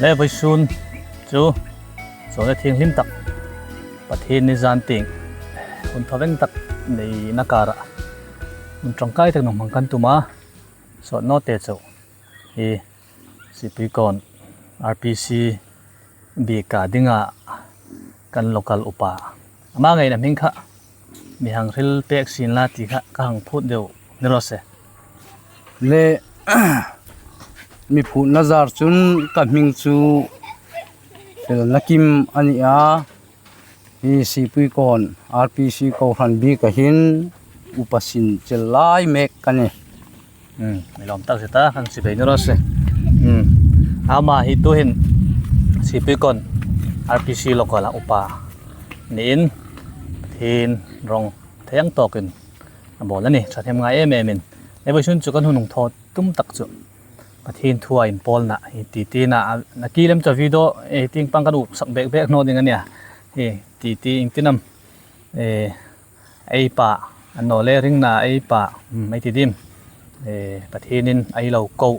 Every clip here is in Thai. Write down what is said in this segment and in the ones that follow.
และไปซุนจูโซนเทียงหิมตักประเทศนิจานติงคนทวีงตักในนักการะมันตรงใกล้ถึงหนุ่มมังกันตุมาสอนนอเตจูสิปีก่อน RPC บีกาดิงะกัน local อุปามาไงนะมิงค่ะมีหังริลเปกสินลาติค่ะก็หังพูดเดียวนี่รอเสเลมีพูดnazarจุนกับมิงจูเป็นนักกิมอันนี้สิปีก่อน RPC เขาหันบีกะหินอุปสินจะไล่เมกกันนี่ไม่ลองตักเสตาขังสิไปนี่รอเสเอามาฮิตุหินสิปีก่อน RPC โลกาละอุปานินทีนรองเทียงตอกินบอกแล้วนี่จะทำไงเมินในบริษัทจุกันหุ่นทอดตุ้มตักจุประเทศทัวร์อินพอลน่ะตีน่ะนักกีฬาจะวิดีโอทิ้งปังกระดูกสักเบกโน่นอย่างเงี้ยตีอิงที่นำไอป่าอันโนเลริงน่ะไอป่าไม่ติดดิมประเทศนี้ไอเหล่าเก่า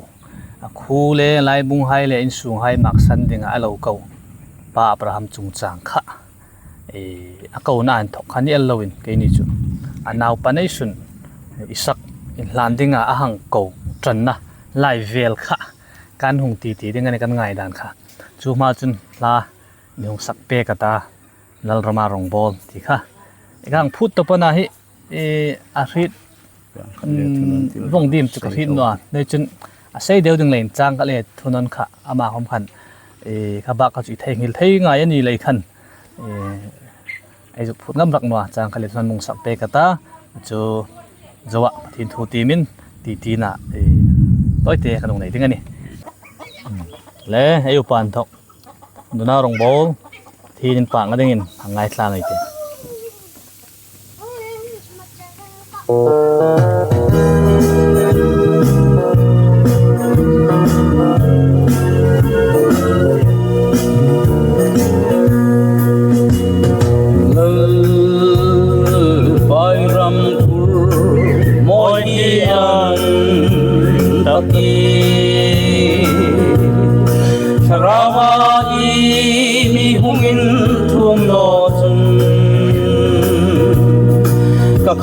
คู่เล่ไล่บุ้งไฮเล่อินสูงไฮมักสันดิ่งไอเหล่าเก่าป่าอับราฮัมจุงจางค่ะเก่านั่นถกขันนี่เราอินกันนี่จุอันนาวปนัยสุนอิสักอินลันดิ่งหังเก่าจันนะไล่เวลค่ะการหงตีดิ่งกันกันง่ายด่านค่ะจูมาจุนลาหงสักเปกตาลลรมารองบอลที่ค่ะการพูดตัวปนาฮิอาริดวงดิมจุกริดนัวในจุนใช้เดียวดึงเลนจางก็เลยทุนนค่ะอามาความขันข้าบักเขาจุดเทงิลเทง่ายนี่เลยขันไอ้จุดพูดงำรักนัวจางก็เลยทุนมงสักเปกตาจูจัวทินทูตีมินตีน่ะต้อยเตะขนมไหนถึงกันนี่และไอ้อุปานทอกดูน่ารองบอลทีนินปางก็ได้ยินทางไงคลางไอ้เตะ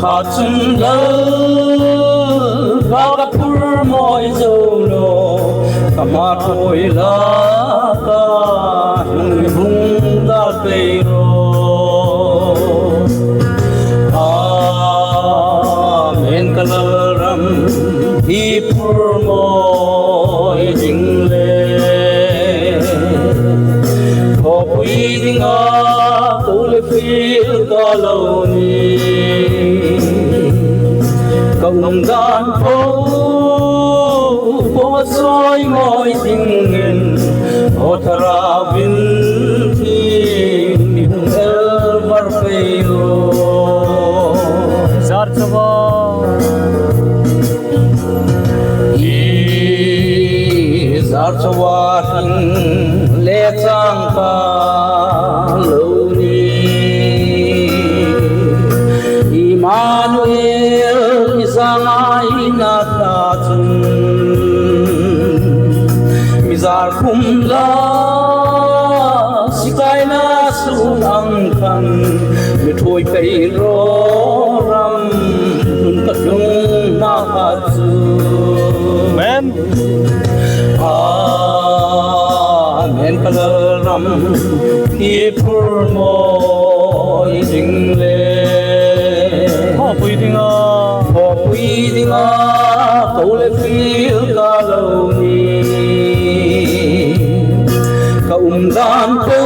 ขาดจุนเลยบางกับผู้มอยโจโลกมาถอยลากาหุ่งดาเปโรเมนกลรัมฮีผู้มอยจิงเลพอปุยดิงาตุลฟิลกาโลนีCông gian phố phố soi ngồi tình nghìn ô thara vinh thiên mình el varfeyo zarchava zarchava le changka loni Immanuel Sangai na tatun Mizar kumla Sikai na sunang kan Mitoy kay roram Nun katyong nakatsu Amen Amen kalaram Hipur mo Idingle Pwedeng Pwedeng kaulay feel kalaw ni Kaumdan ko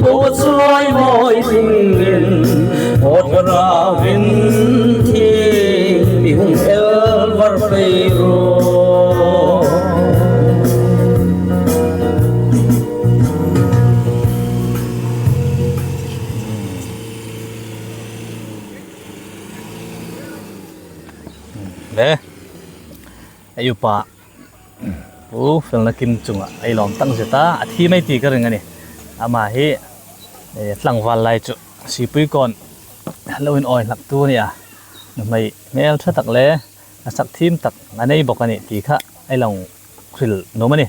Bawat soy mo'y tingin At maraming ting Bihong el varfeiro le ayu pa fel na kim chunga ai lom tang zeta athi mai ti ka ringa ni ama hi tlang wal lai chu sipui kon halloween oil lak tu ni mai mel tha tak le sak thim tak anei bokani ti kha ai long khil no mani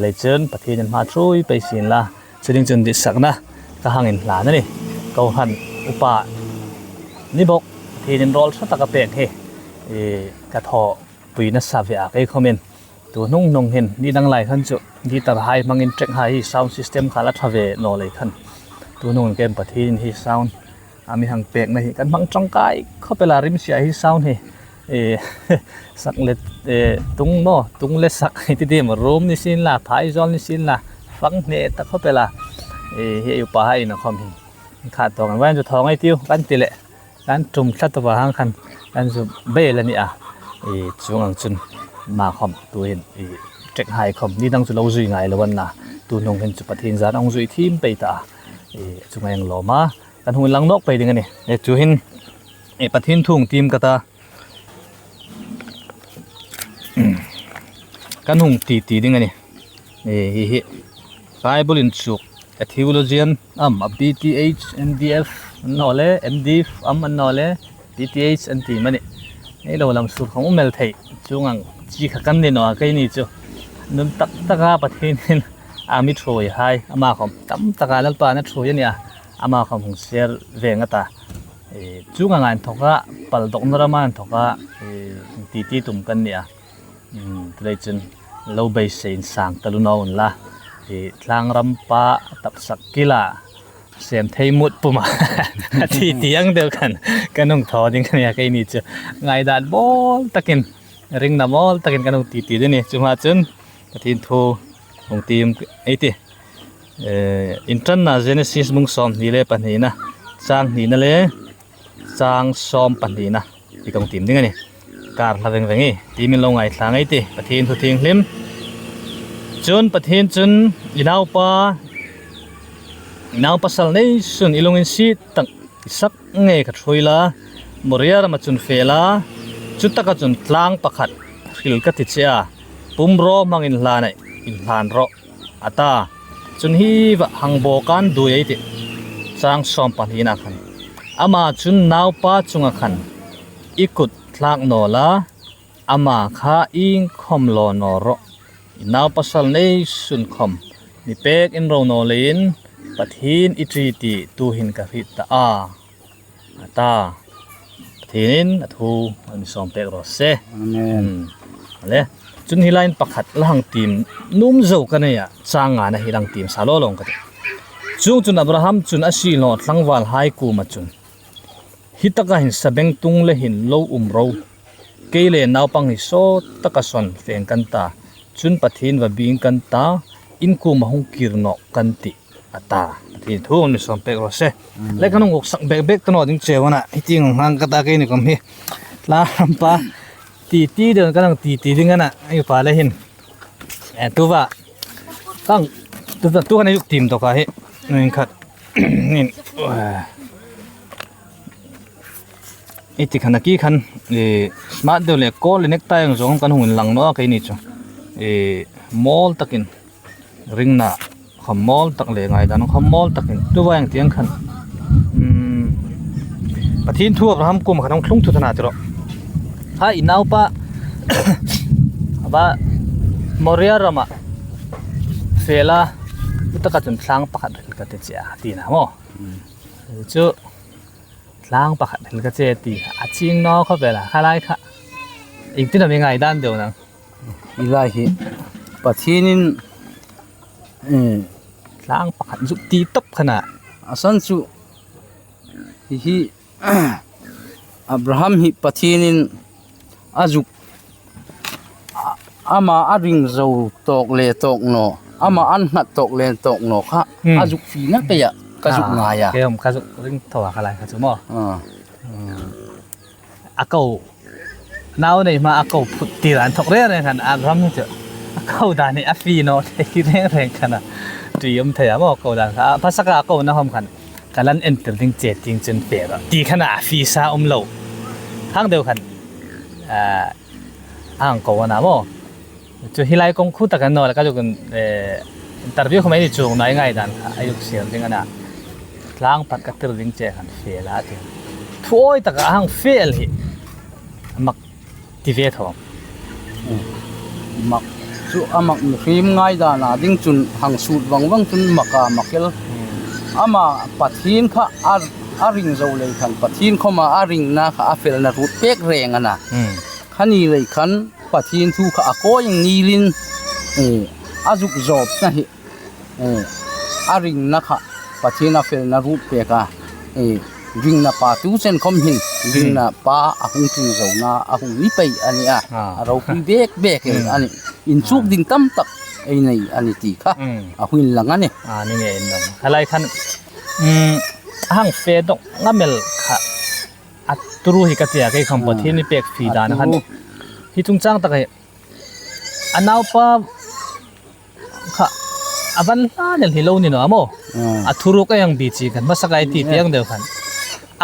เลยเชิญประเทศนั้นมาช่วยไปสินละซึ่งจนดิสักนะก็หังอินหลานนี่เขาหันอุปานี่บอกประเทศนั้นรอลชตะกะเปกเฮกระทอปุยนัสสาเวียกไอ้คอมเมนตัวนุ่งนงเห็นนี่ดังไหลขันจุนี่ตะไฮมังอินเทรคไฮซาวด์ซิสเต็มขาลัดทาเวนอเลยขันตัวนุ่งเกมประเทศนี้ซาวด์มีหังเปกนะฮิกันบังจังกายเข้าไปลาริมเสียฮิซาวน์เฮสักเล็ดตุงโมตุงเล็ดสักที่เดียมรูมนี่สินละพายจอลนี่สินละฟังเนตะเข้าไปละเฮียอยู่ป่าให้นะคอมฮิขาดตัวกันว่าจะทองไอ้ติ้วกันติเละกันจุ่มชัดตัวหางคันกันจุ่มเบลนี่ช่วงจุนมาคอมตัวเห็นเจ็กไฮคอมนี่ตั้งจุเราจุยไงละวันน่ะตัวน้องเห็นจุประเทศจานองจุยทีมไปตาจุงไงยังหล่อมากันหุ่นลังนกไปดึงกันนี่จุเห็นประเทศทุ่งทีมกตากันหุ่นตีดึงกันนี่ไฟบอลินสุกทีโอโลเจียนBTH MDF นอเล MDF นอเล BTH อันตีมันนี่เราลำสุดของเมลไทยช่วงจีขกันนี่เนาะใกล้นี่จ้ะนุ่นตะกาประเทศนี่มิโทรยไฮมาคอมตะกาลัลปานะโทรยเนี่ยมาคอมของเสียเวงตาช่วงงานทว่าปัลดอกนรามันทว่าตีตุ่มกันเนี่ยเลยจนเราไปเสียนสังตะลุนเอาละทางรำปะตับสักกิลาเสียมไทยมุดปุ่มที่เตียงเดียวกันกันน้องทอจริงกันเนี่ยใกล้นี่จ้ะไงด่านบอลตะกินริงน้ำบอลตะกินกันน้องตีด้วยนี่จุมาจนประเทศทูของทีมไอ้ที่อินทรันน่ะเจเนซิสมุงซ้อมนี่เลยปันนี้นะสร้างนี่นั่นเลยสร้างซ้อมปันนี้นะที่ของทีมนี่ไงนี่การทำเป็นไงทีมมันลงไงทางไอ้ที่ประเทศทูทีมลิมจนประเทศจนอินเอาpasal ni sun ilongin si tang isak nge ka thoila moria ma chun fela chutaka chun tlang pakhat khil ka ti chia pumro mangin hlanai in hlan ro ata chun hi wa hangbo kan du ei ti chang som pan hi na khan ama chun naw pa chunga khan ikut thlak no la ama kha ing khom lo no ro naw pasal nei sun khom ni pek in ro no leinปัทหินอิตรีติตูหินกะริตาตาปัทหินทูมันมีสองเปกรสเซเลยจุนฮิไลน์ปักขัดหลังทีมนุ่มเจ้ากันเนี่ยสร้างงานให้หลังทีมสาโลลงกันจุนอับราฮัมจุนอาชีโนดหลังวาลไฮกูมาจุนฮิตกะหินสเบงตุงเลหินโลโรเกเลนาวปังฮิโซตะกะสอนเฟงกันตาจุนปัทหินว่าบิงกันตาอินกูมาฮงกิรโนกันติตาที่ทุ่งนี่สมเปกรสเซ่เล็กขนมกสักเบกตนอดิ้งเจวนะที่จริงหางกระตากินนี่ก็มีลาลำปาตีเดินก็ต้องตีดิ้งกันนะไอ้ปลาเลยเห็นตัวว่าตั้งตัวกันยุคทีมตัวกันเฮ้นี่ขัดนี่ไอ้ที่ขันกี้ขันสมาร์ทเดี๋ยวเล็กก็เลยเน็กไตของสองกันหุ่นหลังเนาะกันนี่จ้ะมอลตะกินริงน่ะขมอลตักเลยไงแต่น้องขมอลตักนี่ตัวอย่างเตียงขันประเทศทั่วประทำกุมขันน้องคลุ้งทุตนาติรอถ้าอินเอาปะว่ามอริอารามาเฟล่าอุตกะจนสร้างปักหัดหิลกะเตจิอาตีนะโมจุสร้างปักหัดหิลกะเจตีอาจิงนอเขาเวลาข้าไล่ค่ะอีกที่นั่นเป็นไงด้านเดียวนะอีไลฮิประเทศนี้ล้างปากจุตีตบขนาดสันสุฮิอับราฮัมฮิปะทีนินอาจุอามาอาริงเจ้าตกเลตกโนอามาอันนัดตกเลตกโนค่ะอาจุฟีนั่นไปอ่ะกระจุกงายอ่ะเกี่ยวกับกระจุกริงถวายอะไรกระจุกหม้ออาเก่าน้าวเนี่ยมาอาเก่าพุทธิรันทกเรียนเลยกันอับราฮัมนี่เจอเข้าด่านในอัฟฟีโนเทคิเร่งขนาดเตรียมเถียมว่าเข้าด่านภาษากาเข้านะผมกันการเล่นเอ็นเตอร์ดิ้งเจ็ดจริงจนเปรี้ยตีขนาดฟีซ่าเหลาทั้งเดียวกันอ่างเข้านะโมจุฮิไลกงคู่ตะกันโนแล้วก็จุกันอินเตอร์วิวเขาไม่ได้จูงน้อยง่ายด่านอายุเสียงจริงกันนะล้างปัดกระตือดิ้งเจ็ดกันเฟียละทีถ้วยตะกันเฟียลฮิมักทีเวทอมมัก chu amak mi khim ngai da na ding chun hang sut wang chun maka makel ama pathin kha aring zo le khan pathin khoma aring na kha afel na rut pek reng ana khani le khan pathin thu kha ko yang nilin azuk job na hi aring na kha pathin afel na rut peka ring na pa tu sen khom hin ring na pa ahung tu zo na ahung ni pai ani aro pi bek ani in chuk ding tam tak ai nei ani ti kha ahuin lang ani ni nge en dam halai khan hang fe dok ngamel kha atru hi ka tia kai kham pathin ni pek fi dan khan hi chung chang ta kai anaw pa kha aban la nel hi lo ni no amo athuru ka yang bi chi khan masakai ti tiang deu khan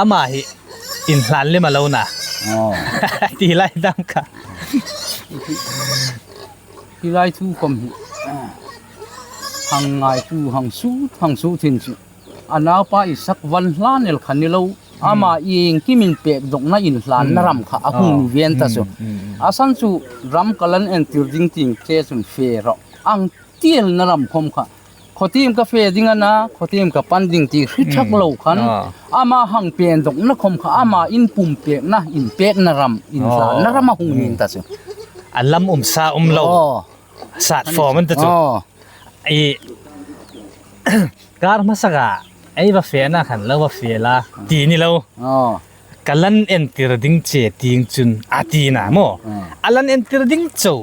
ama hi in hlan le ma lo na ti lai dam kha ti lai thu kom hang ngai tu hang su thin chu anaw pa isak van hlan el khan ni lo ama ing kimin pek dok na in hlan na ram kha ahung ni ven ta so asan chu ram kalan en tir ding ting che chun fe ro ang tiel na ram khom kha khotim ka fe dinga na khotim ka pan ding ti thak lo khan ama hang pen dok na khom kha ama in pum pek na in pek na ram in hlan na ram hung nin ta so alam sa lo sat form man ta chu ai kar masaga ai ba fe na khan lo ba fe la ti ni lo kalan en tir ding che ting chun ati na mo alan en tir ding chou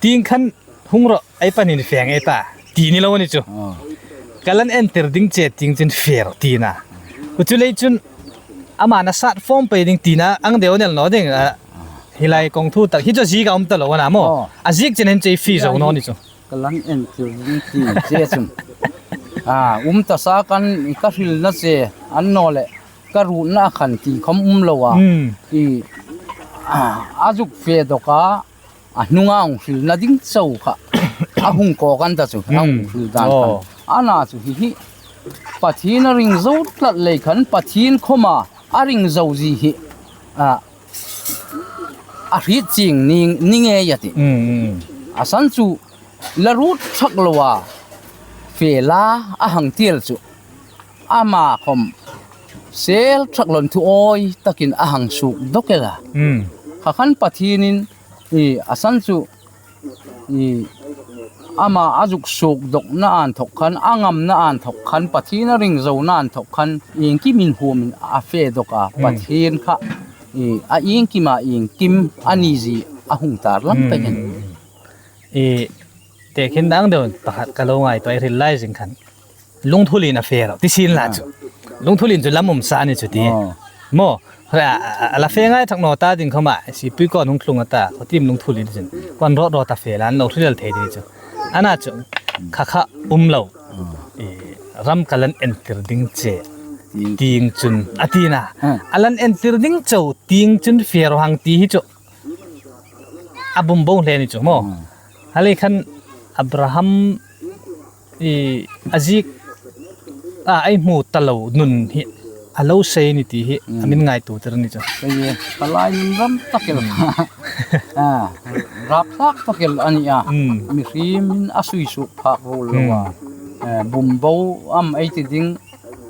ting khan hungro ai panin feng eta ti ni lo ni chu kalan en tir ding che ting chun fer ti na chu le chun ama na sat form pe ding ti na ang deu nel no ding hilai kong thu tak hi cho ji ga ta lo na mo a zik chen en che fi zo no ni chu kalan en tir ding ti che chun ta sa kan ka hil na che an no le ka ru na khan ti khom lo wa i azuk fe doka nunga ong hil na ding chau kha ahung ko kan ta chu ang hil dan kan ana chu hi pathin ring zo tlat le khan pathin khoma aring zo ji hi ri ching ning e yati asan chu larut thak lowa fela ahang tiel chu ama khom sel thaklon thu oi takin ahang suk dokela kha khan pathinin asan chu ama azuk suk dok na an thok khan angam na an thok khan pathina ring zo na an thok khan ingki min humin a fe doka pathin kha ingki ma ingkim ani ji ahung tar lam ta gen te khin dang de pakhat ka lo ngai to realizing khan lungthulin a fe ro ti sin la chu lungthulin chu lamum sa ni chu ti mo ala fe ngai thak no ta ding khama si pui ko nung thlung ata khotim lungthulin jin kon ro ta fe lan lo thil thei di chu ana chu kha lo ram kalan enter ding che ting chun atina alan enter ding chou ting chun fer hang ti hi chu abum bo le ni chu mo hali khan abraham azik ai mu talo nun hi alo sei ni ti hi amin ngai tu ter ni chu ye kalai ram takel rap tak takel ania mi rim asui su pha ro lawa bum bo am ai ti ding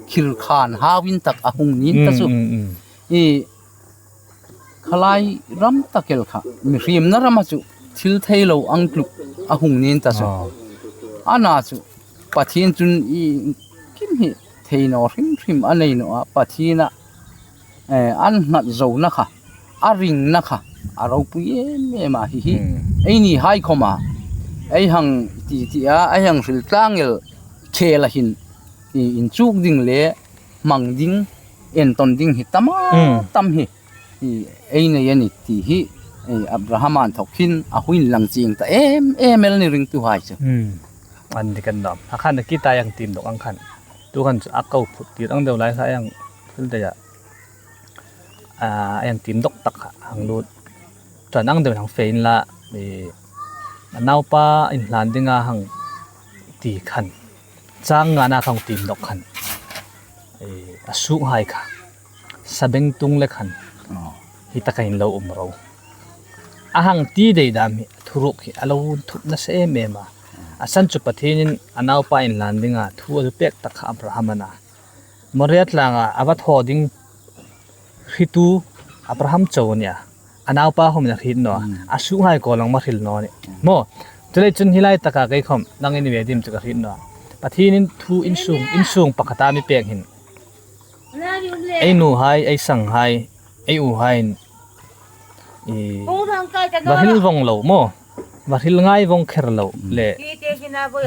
khil khan hawin tak ahung nin ta su kalai ram takel kha mi rim na ram chu thil thailo ang kluk ahung nin ta su ana chu pathin chun kim hi theino rim anei no pathina an nat zo na kha aring na kha aro puye me ma hi ei ni hai khoma ei hang ti ai hang sil tlangel khela hin in chuk ding le mang ding en ton ding hi tam hi ei ne yani ti hi abraham an thokhin a huin lang ching ta mel ni ring tu hai chu an dikan dam akhan ki ta yang tim dok ang khan tu kan akau phut ti ang deu lai sa yang thil da ya yang tim dok tak hang lut tran ang deu hang fein la naw pa in hlan dinga hang ti khan chang nga na khang tim dok khan asu hai kha sabeng tung le khan hi ta kain lo umro ahang ti dei dam hi ธุรุกิอลาวทุบนะเสเมมาอาสันจุปะทีนินอนาวปาอินลันดิงาทัวจุเป็กตะขะอับราฮัมนามเรียตลางอวัตโฮดิงฮิตูอับราฮัมโจเนี่ยอนาวปาหอมนะฮินเนาะอาสุไฮกอลังมาฮิลเนาะนี่โมจะเลยจุนฮิไลตะกะไกคอมนังอินเวดิมจุกะฮินเนาะปะทีนินทูอินซุงปะกะตามิเป็กหินไอหนูไฮไอสังไฮไออูไฮวะฮิลวงโลโมวะฮิลง่ายวงเครโลเล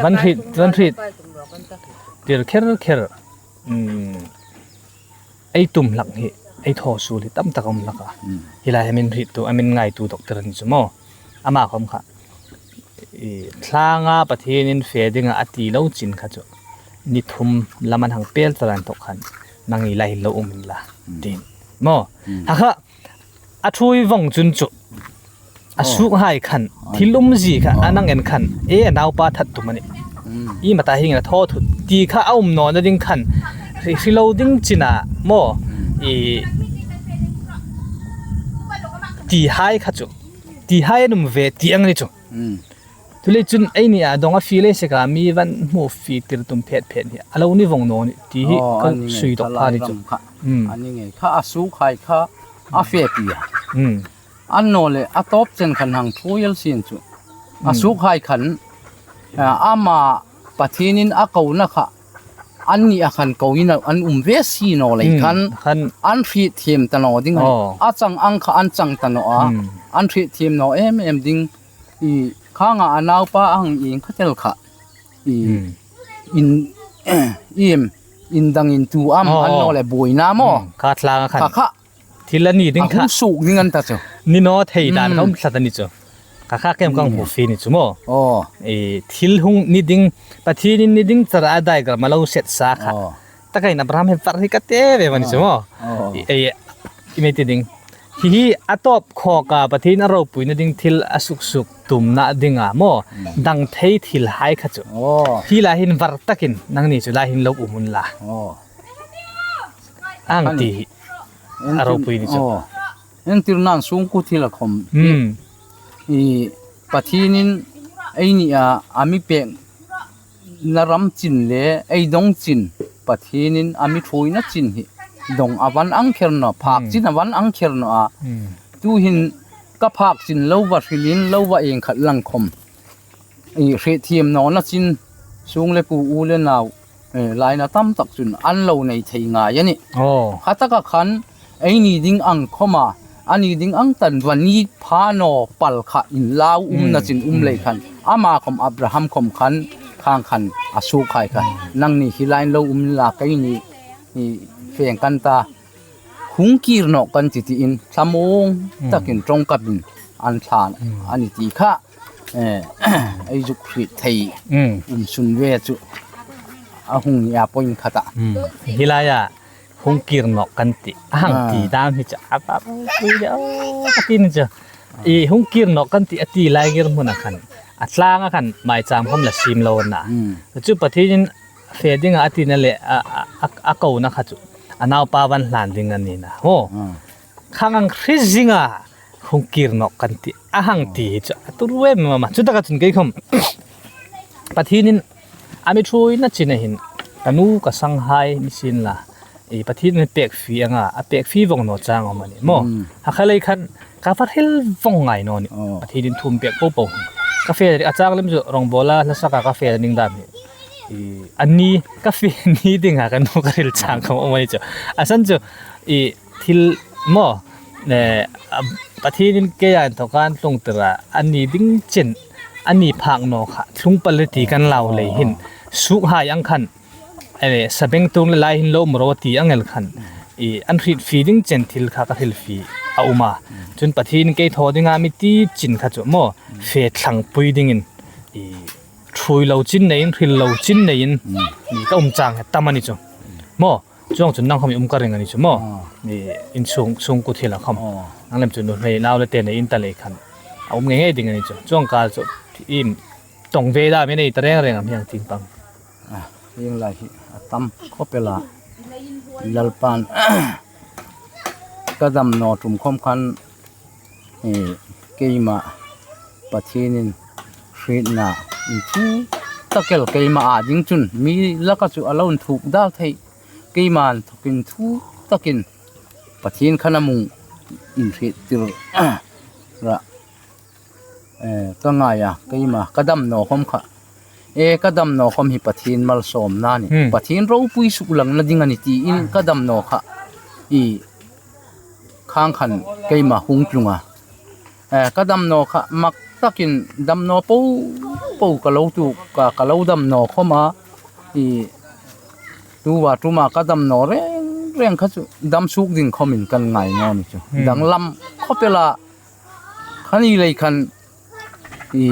วันฮิเดี๋ยวเครไอตุ่มหลักฮิไอทอสูลิตั้มตะกมหลักอ่ะฮิลาเฮมินฮิตตัวอามินง่ายตัวดอกเตอร์นี่จุโมอามาคมค่ะทลางาประเทศนินเฟดิงอาตีเล่าจินค่ะจุนิทุมละมันหังเปลตรันตกขันนางอีไลโลอุมินละดินโมฮักค่ะอาช่วยวงจุนจุอาสุกหายขันทิลุมจีค่ะอานังเอ็นขันนาวปาทัดตุมันนี่อีมาตาหิงนะทอทุตีค่ะเอาอุมนอนดิ้งขันริโลดิ้งจินะโมตีหายค่ะจุตีหายนุ่มเวตีอังนี่จุทุเลจุนไอเนี่ยดงอาฟีเลสกามีวันโมฟีติรตุมเพชเนี่ยอาเรานี่วงนอนตีก็สุยตกพาดิจุอันนี้ไงข้าอาสุขายข้าอาเฟียปีอ่ะอันโนเลอาตบเจนขันหังทุยลเสียนจุอาสุขายขันอามาปะเทนินอาเกานะคะอันนี้อาขันเกาอินอันเวสีโนเลยขันอันฟีเทียมตนอดิ้งอาจังอังข้าอันจังตนออันฟีเทียมโนดิ้งข้างอันเอาป้าอังอิงข้าเจลค่ะอินดังอินตูอันโนเลบวยน้ำอ๋อขาดลางขันข้าทีละนี่ดิ้งค่ะสุกดิ้งกันตาเจ้านี่โนเทียดานเขาสัตว์นี่จ้ะข้าเก็บกังหูฟีนี่จ้ะโมทีลหงนี่ดิ้งปะทีนี่ดิ้งจะอะไรกันมาเราเสร็จสักค่ะแต่ก็อินอับราฮัมเห็นฟาร์ฮิกัตเต้เว้ยมันจ้ะโมอีเมติดิ้งที่อัตบขอกาปะทีนเราปุยนี่ดิ้งทิลอสุกตุ่มน่ะดิ้งอ่ะโมดังเทียทิลหายค่ะจ้ะที่ลาหินวาร์ตักินนั่งนี่จ้ะลาหินลบอุมุนละอังตีเราปุยนี่จ้ะนั่นที่นั่งสูงกุฏิละคมปะทีนินไอ้นี่อามิเป็งนารำจินเล่ไอ้ดงจินปะทีนินอามิช่วยนัดจินฮิดงอวันอังเคร์นภาคจินอวันอังเคร์นตูหินก็ภาคจินเล่าว่าฟิลินเล่าว่าเองขัดลังคมไอ้เรทีมนอนนัดจินสูงเลยปูอูเลนาวลายนาตั้มตักจุนอันเล่าในไทยงายนี่ขัดตะขันไอ้นี่ดิ้งอังเข้ามาอันนี้ดิ้งอังตันวันนี้พาโนปัลขะอินลาวนะจินเลยขันอามาคมอับราฮัมคมขันข้างขันอาสุขายกันนั่งนี่ฮิไลน์ลาวลาไกนี่เฟียงกันตาหุงกีร์นอกันจิตอินสมองตะกินตรงกับบินอันชานอันนี้ตีข้าไอจุกผิดไทยสุนเวจุอาหุงยาปอยขัดฮิไลน์หงกีร์นอกันติอ่างตีตามที่จะปั๊บคุยเดี๋ยวปะทีนี่จ้ะหงกีร์นอกันติอตีไลเกอร์มุนักขันอัตลางกันหมายจำผมละชิมโลน่ะจุดปะทีนี้เฟดิ้งอตีนั่นแหละอาเก่านะคะจุอันเอาปาวันหลานดิ้งอันนี้นะโอ้ข้างคริสซิงอ่ะหงกีร์นอกันติอ่างตีจ้ะตัวรู้ไหมมาจุดตะกันจุนเกี่ยคมปะทีนี้อามิช่วยนัดจินหินตนูกับสังไฮมิสินละปะทีนี้เป็กฟีอ่ะเป็กฟีวงโนจางออกมาเนี่ยโมหากอะไรคันกาฟาเฮลวงไงโน่นี่ปะทีนี้ทุ่มเป็กโป๊ะกาแฟอาจารย์เล่มจุรองโบลาแล้วสักกาแฟนิ่งดำอันนี้กาแฟนี้ดิ้งหากันโนกริลจางเขาเอาไว้จ้ะอาสันจุทิลโมเนี่ยปะทีนี้เกี่ยนต่อการลงตระอันนี้ดิ้งเจนอันนี้พังโนค่ะทุ่งปลตีกันเหล่าเลยหินสุขหายอังคันสเปงตุงลายหินโลมรวตีอังเอลคันอันฟีฟีดิ้งเจนทิลค่ะก็ทิลฟีเอามาจนปะทีนี้เกี่ยทอดิ้งอามิตีจินค่ะจุโมเฟดหลังปุยดิ้งช่วยเราจินในอินทิลเราจินในอินนี่ก็จางตามันนี่จุโมจ้องจนนั่งเขามีกระเรงอันนี้จุโมนี่อินซุงกุทิละคำนั่งเล่มจนโดนให้เล่าเลยเตนในอินตะเลยคันเอาง่ายๆดิ้งอันนี้จุจ้องการจุอิมตรงเวดาไม่ได้ตะเรงอ่ะเพียงจริงปังยังไรตั้มเขาเป็นละลัลปานก็ดำนอทุ่มคมคันเกี่ยมา pathinin hrina in thu takel keima a ding chun mi laka chu alon thuk dal thei keiman thukin thu takin pathin khanamung in hrit tir ra ka ngaya keima kadam no khom kha kadam no khom hi pathin mal som na ni pathin ro pui su lang na ding ani ti in kadam no kha i khang khan keima hung tlunga kadam no kha mak takin dam no po ka lo tu ka lo dam no khoma i tu wa tu ma kadam no reng kha chu dam suk ding khomin kan ngai no ni chu dang lam khopela khani lei khan i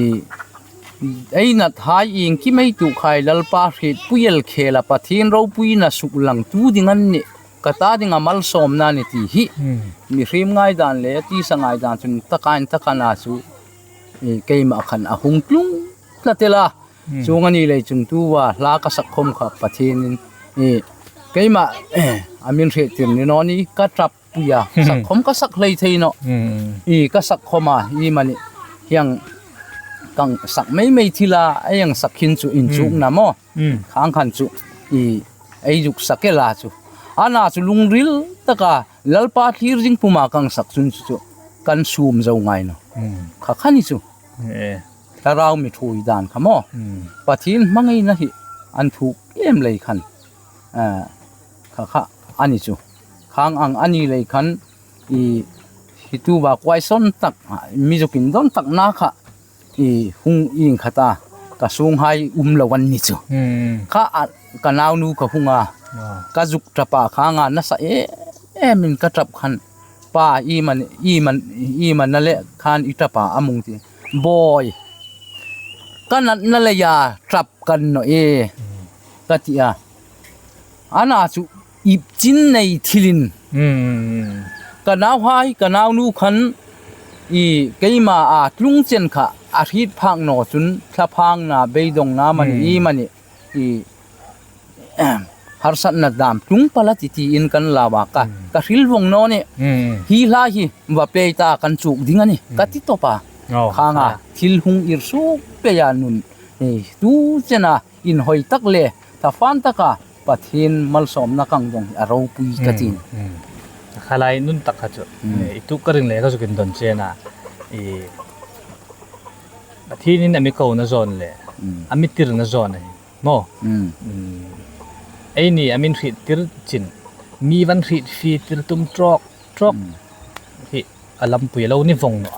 ei na thai ing ki mai tu khai lalpa hrit puyel khela pathin ro pui na suk lang tu ding an ni kata ding amal som na ni ti hi mi hrim ngai dan le ti sangai dan chun takana chu keima khan a hung tlung tlatela chungani le chung tu wa la ka sak khom kha pathin keima amin hre tin ni no ni ka trap puya sak khom ka sak hlei thei no ka sak khoma i mani yang kang sak mei thila ayang sakhin chu in chu na mo khang khan chu ai juk sakela chu ana chu lungril taka lalpa thir jing puma kang sak chun chu kan sum zo ngai no kha khani chu tarau mi thui dan khamo pathin mangai na hi an thu em lei khan kha ani chu khang ang ani lei khan hitu ba kwai son tak mi jokin don tak na kha hung ing khata ka sung hai lawan ni chu kha kanaw nu ka hunga ka juk trapa khanga na sa min ka trap khan pa i man na le khan itapa amung ti boy kanat na le ya trap kan no katia ana chu ip chin nei thilin kanaw hai kanaw nu khan keima a tlung chen kha a hit phang no chun thla phang na beidong na mani harsat na dam tlung pala ti in kan lawa ka hril wong no ne hi la hi wa peita kan chuk ding ani ka ti to pa khanga thil hung ir su pe ya nun tu chena in hoi tak le ta fan taka pathin mal som na kang dong a ro pui ka tin khalai nun tak kha chu itu karing le ka chu kin don chena pathinin ami ko na zone le ami tir na zone mo ai ni amin hrit tir chin mi van hrit fi tir tum trok hi alam pui lo ni vong no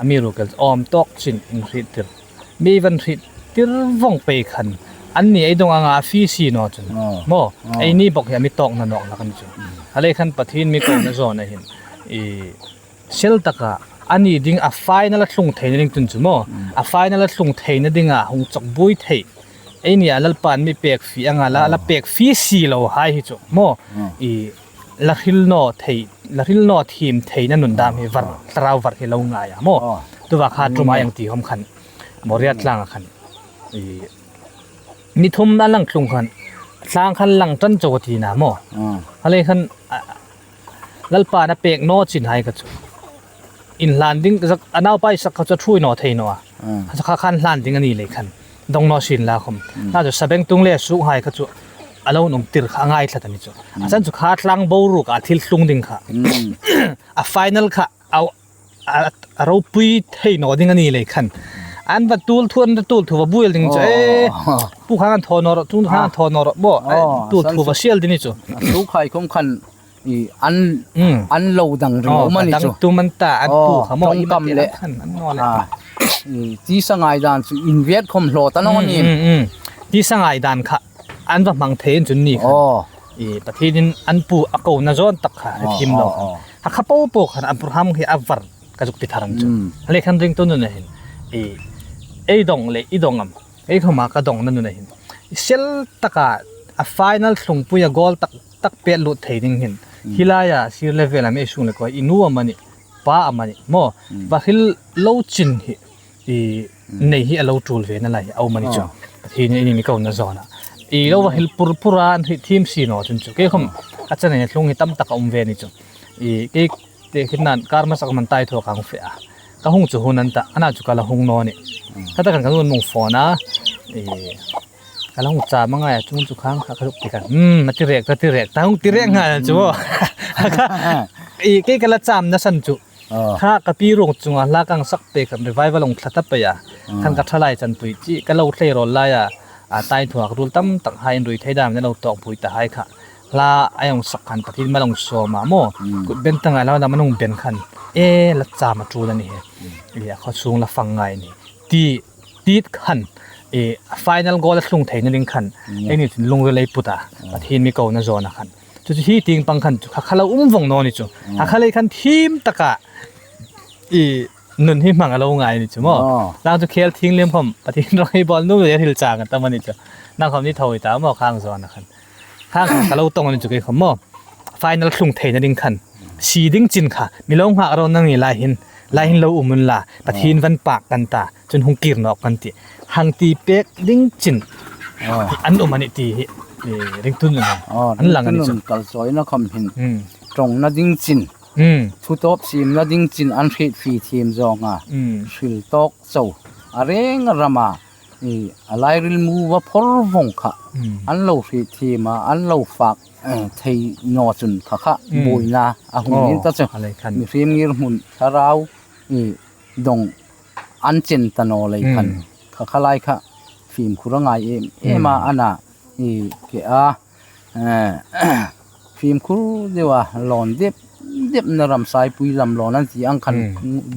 ami ro kal om tok chin in hrit tir mi van hrit tir vong pe khan an ni ai dong anga fi si no chun mo ai ni bok ya mi tok na nok la kan chu hale khan pathin mi ko na zone hin sel taka ani ding a final thlung thein ring tun chu mo a final thlung thein dinga hung chok bui thei ei ni alal pan mi pek fi anga la pek fi si lo hai hi chu mo la hil no thim theina nun dam hi var traw var hi lo nga ya mo tu wa kha truma yang ti hom khan moria tlang khan mi thum na lang thlung khan tlang khan lang tan chaw ti na mo hale khan lalpa na pek no chin hai ka chu in landing zak anaw pai sak kha thui no thei no kha khan landing ani le khan dong no sin la khom na jo sabeng tung le su hai kha chu alon tir kha ngai thlat ani chu achan chu kha tlang bo ru ka thil hlung ding kha a final kha au ro pui thei no ding ani le khan an va tul thu va buil ding chu pu khan thon ro tu khan thon ro bo tul thu va sial dini chu su khai khom khan an lo dang ro mani chu tu man ta an pu khamo i kam le khan an no le ti sangai dan chu in viet khom hlo ta no ni ti sangai dan kha an va mang thein chun ni kha pathinin an pu ako na zon tak kha thim lo ha khapo po khan an purham hi avar ka juk ti tharam chu le khan ring tu nu na hin ei dong le I dongam ei khoma ka dong na nu na hin sel taka a final thlung pu ya gol tak pe lu theiding hin hilaya sir level am esung le ko inu amani pa amani mo va hil lo chin hi nei hi alo tul ve na lai au mani chu thi ni mi ko na zona lo va hil purpuran hi thim si no chun chu ke khom achane ne thlung hi tam tak ve ni chu ke te khinan karma sak man tai tho kang fe a ka hung chu hunan ta ana chu kala hung no ni kata kan kan nung phone na kala hung cha manga ya chung chu khang ka lu ti kan mati rek ta hung ti rek nga chu ke kala cham na san chu kha ka pi rong chunga la kang sak pe kan revival ong thata pa ya kan ka thalai chan pui chi ka lo thlei rol la ya tai thuak rul tam tak hain rui thaidam ne lo tong pui ta hai kha la ayong sakhan patin malong so ma mo kut ben tanga la na manung ben khan la cha ma tu la ni he ya kho sung la fangai ni ti khan final goal la hlung thein ning khan ni tin lung le puta pathin mi ko na zona khan chu hi ting pang khan chu khala vong no ni chu khalai khan thim taka nun hi mangalo ngai ni chu mo la chu khel thing lem phom pathin roi bol nu le hil cha kan ta mani chu na khom ni thoi ta mo khang zona khan khang ka lo tong ni chu ke khom mo final hlung thein ning khan si ding chin kha milong ha ro nang ni la hin lo umun la pathin van pak kan ta chun hung kir nok kan ti hang ti pek ding chin an umani ti ring tun na an lang ani chu kal soi na khom hin trong na ding chin thu top sim na ding chin an khit fi thim zonga sil tok chau areng rama alai ril mu wa phor vong kha an lo fi thima an lo fak thei no chun kha kha boina a hungin ta chu alai khan mi rim ngir mun tharau dong an chen ta no lai khan kha khalai kha phim khurangai ema ana ke phim khu dewa lon dep na ram sai pui lam lon an ti ang khan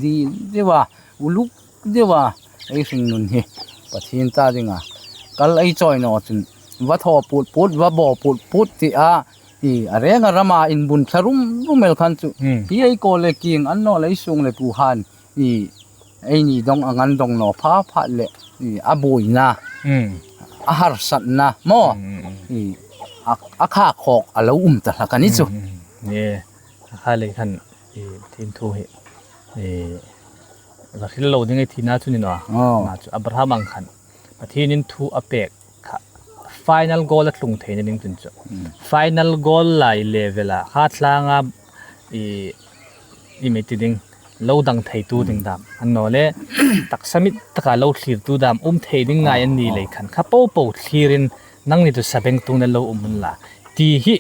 di dewa uluk dewa ai sing nun he pathin ta dinga kal ai choi no chun wa tho put wa bo put ti arenga rama in bun tharum rumel khan chu hi ai ko le king an no lai sung le pu han ai ni dong angan dong no pha le a boina a har sat na mo a kha khok a lo ta la kan ni chu ne kha le khan tin thu he la khil lo ding ai thina chu ni no ma chu abraham ang khan pathinin thu apek kha final goal la tlung thein ning tun chu final goal lai level a kha thlanga i metiding lo dang thei tu ding dam an no le tak samit taka lo thlir tu dam thei ding ngai an ni le khan kha po thlirin nang ni tu sabeng tu na lo umun la ti hi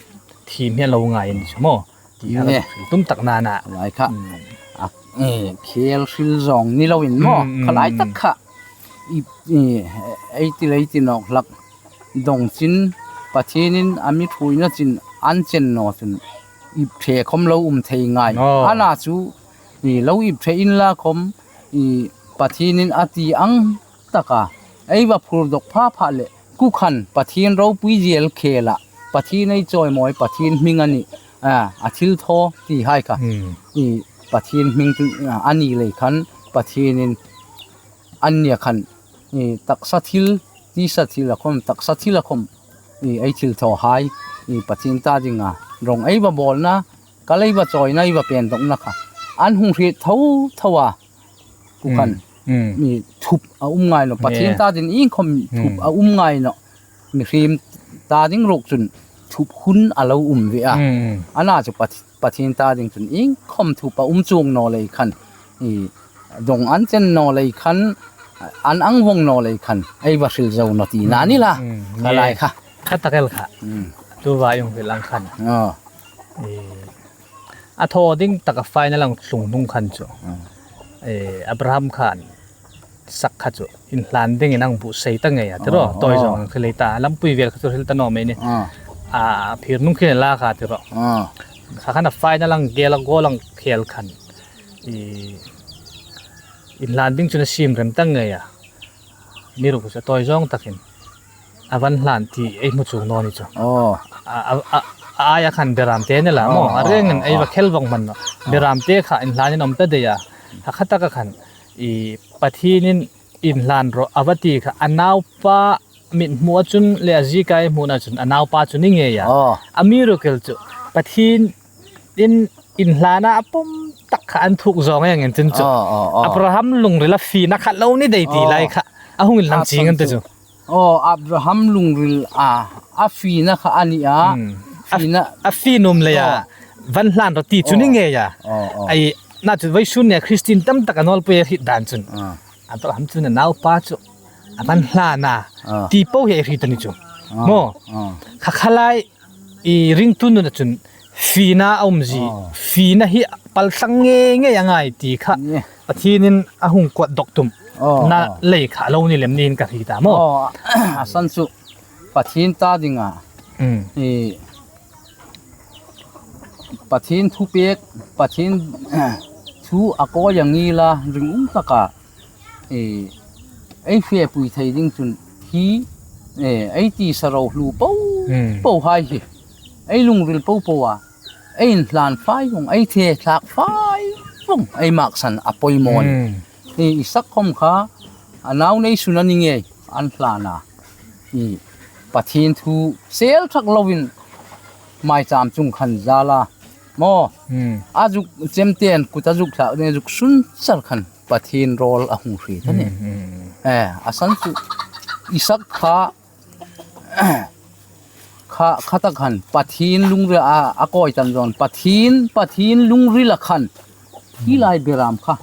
thim he lo ngai ni mo ti ha tum tak na lai kha khel sil zong ni lo in mo khalai tak kha ai ti nok lak dong chin pathinin ami thuina chin an chen no chun i the khom lo thei ngai ana chu lo i the in la khom pathinin ati ang taka ai ba phur dok pha le ku khan pathin ro pui jel khela pathin ai choi moi pathin mingani athil tho ti hai ka pathin ming tu ani le khan pathinin anya khan taksa thil ti sa thil khom taksa thil khom ai thil tho hai pathin ta dinga rong ai ba bol na kalai ba choi nai ba pen dok na kha an hung ri thowa ku kan mi thup a ngai no pathin ta din in khom thup a ngai no mi rim ta ding rok chun thup hun a lo ve ana chu pathin ta ding chun in khom thup a chung no le khan dong an chen no le khan an ang wong no le khan ai ba sil zo no ti na ni la kalai kha takel kha tu wa yong ve lang khan a tho ding taka final lang tlung nung khan chu abraham khan sak kha chu in hlan ding inang bu sei ta nge ya tero toy jong khilei ta lampui vel kha chu hil ta no me ni phir nung khin la kha tero kha khana final lang gel go lang khel khan in hlan ding chu na sim rem ta nge ya mi ru chu toy jong takin avan hlan ti ei mu chu no ni chu aya khan beram te ne la mo areng ai ba khelwang man no beram te kha in hlan nom ta de ya khata ka khan pathinin in hlan ro avati kha anaw pa min mu chun le aji kai mu na chun anaw pa chu ni nge ya amirokel chu pathin in hlana apom tak kha an thuk zong yang en chun chu abraham lungrila fi na kha lo ni dei ti lai kha ahung lang ching an te chu abraham lungril fi na kha ani fi num le ya van hlan ro ti chu ni nge ya ai น่าจะไว้ชุนเนี่ยคริสตินตั้มตะกันนอลเปียฮิดดันจุน อับราฮัมจุนนาวป้าจุอันลานาตีโป้เฮริตันจุโมข้าขลายอีริงตุนนจุนฟีนาอมจีฟีนาฮิปัลสังเงยังไงตีข้าปะทีนินอาหุงกวดดอกตุมน่าเล่ข้าเรานี่เล่มนินกับฮิตาโมสันสุปะทินตาดิงะปะทินทุเปียกปะทินทูอากออย่างนี้ละริงตะกะไอ้เฟียปุยไทยดิ้งจุนฮีไอ้ตีสระลูเป้าเป้าหายสิไอ้ลุงริลเป้าเป้าอ่ะไอ้หลานไฟของไอ้เทคลากไฟฟงไอ้มักสันอปอยมอนนี่สักคมค่ะอันเอาในสุนันยังไงอันหลานะนี่ปะทินทูเซลทักลวินไม่จำจุงขันซาลาโมอาจุกเจมเตียนกุตาจุกสาวเนี่ยจุกสุนสักขันปะทินโรลอาหุงฟรีท่านเนี่ยอาสันจุอิสักข้าตะขันปะทินลุงเรืออากอยจันจอนปะทินลุงริละขันที่ลายเบรามค่ะ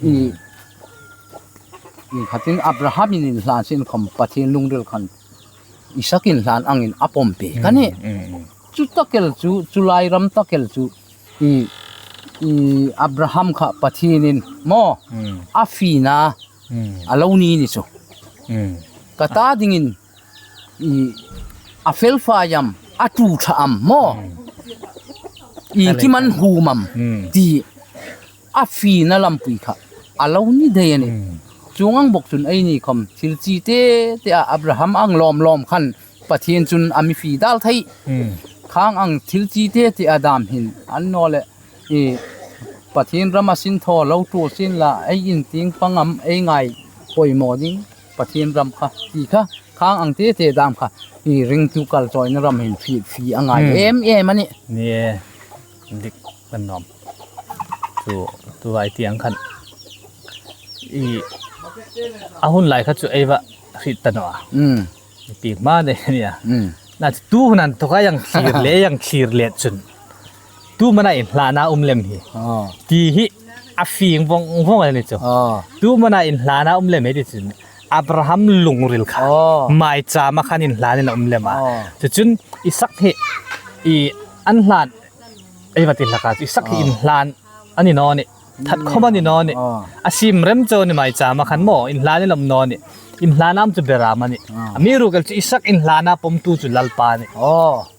อีขัดินอับราฮัมอินหลานสินคำปะทินลุงเรือขันอิสักินหลานอังอินอปอมเปกันนี่จุดตะเกลจุลายรำตะเกลจุอับราฮัมค่ะปะทินินโมอาฟีนาอาลาวนีนี่จูกตาดิ่งอาเฟลฟายมอาตูชามโมที่มันหูมัมดีอาฟีนาลำปุยค่ะอาลาวนีเดียนี่จงอังบอกจุนไอ้นี่คำทิลจีเตอับราฮัมอังล้อมขันปะทินจุนอามิฟีดัลไทยข้างอังทิลจีเตอาดามหินอันนอเลปะทินรามาสินทอเราตัวสินละไอ้ยินติงปังไอ้ไงปอยหมอดิงปะทินรำค่ะดีค่ะข้างอังเตดามค่ะริงตุกัลจอยนรำเห็นฟีอังไงมันนี่ดิกมันนอมตัวไอเตียงขันอาหุ่นไหลขัดจุไอ้วะฟิตตันวะปีกมาเนี่ยน่าจะตู้นั้นทุกอย่างขีดเละจุนตู้มันไอ้ลานาเล็มฮีที่ฮิอาฟีงวงอะไรนี่จ้ะตู้มันไอ้ลานาเล็มเฮดิจุนอับราฮัมลุงริลค่ะไม่จามาขันินลานี่เล็มอ่ะจุนอิสักเฮอันลานไอ้วัติลักษณ์อิสักเฮอินลานอันนี้นอนนี่ทัดเข้ามานี่นอนนี่อาชิมเริ่มโจนี่ไม่จามาขันโมอินลานี่ลำนอนนี่อินลาน้ำจะเบรามันนี่มีรู้กันอิสักอินลานาปมตูจุลลปานี่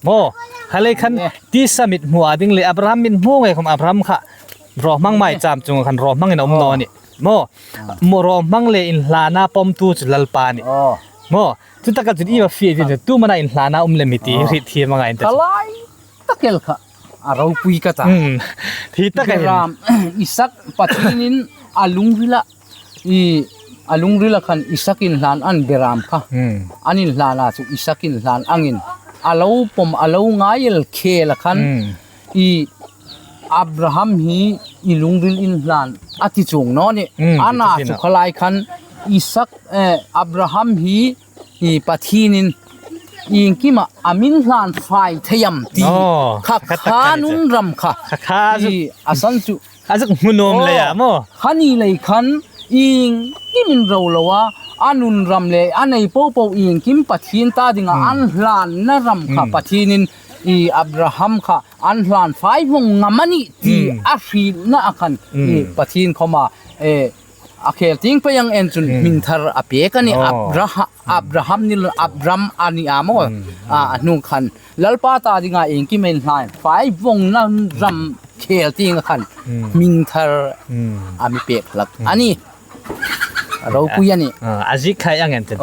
โมฮะเลยขันที่สมิดหัวดิ่งเลยอับราฮัมมินหัวไงของอับราฮัมค่ะรอมั่งไม่จามจงขันรอมั่งอินอมนอนนี่โมรอมั่งเลยอินลานาปมตูจุลลปานี่โมจุดตะกัดจุดอีว่าฟีดจุดตู้มันอินลานาเลมิตีริทีมังไงแต่ตะไลตะเกลค่ะเราปุยกันที่ตะกันรามอิสักปะทินินอาลุงริละอาลุงริละคันอิสักินหลานอันเบรามค่ะอันนี้หลานสุอิสักินหลานอังอินอาลาวปมอาลาวง่ายลเคละคันอับราฮัมฮีลุงริลอินหลานอธิจงนอนี่อานาสุขลายคันอิสักอับราฮัมฮีปะทินินยิงกี่มาอามินหลานไฟเทียมตีข้านุนรำค่ะอาสันจุอาจจะมุนอมเลยอะโมขันนี่เลยขันยิงกิมินเราละวะอานุนรำเลยอันไหนโป๊ะยิงกิมปะทินตาดิงอันหลานน่ารำค่ะปะทินินอับราฮัมค่ะอันหลานไฟวงงามันนี่ที่อาฟีน่าขันปะทินเข้ามาอาเคลทิ้งไปยังเอ็นจุนมินทาร์อเปกันนี่อับราฮัมนี่อับรามอันนี้อาโมนุ่งขันแล้วป้าตาดิงเองกิมเอ็นไลน์ไฟวงนั่นรำเคลทิ้งขันมินทาร์อามิเปกหลักอันนี้เราคุยอันนี้อาจิใครยังเงินตัว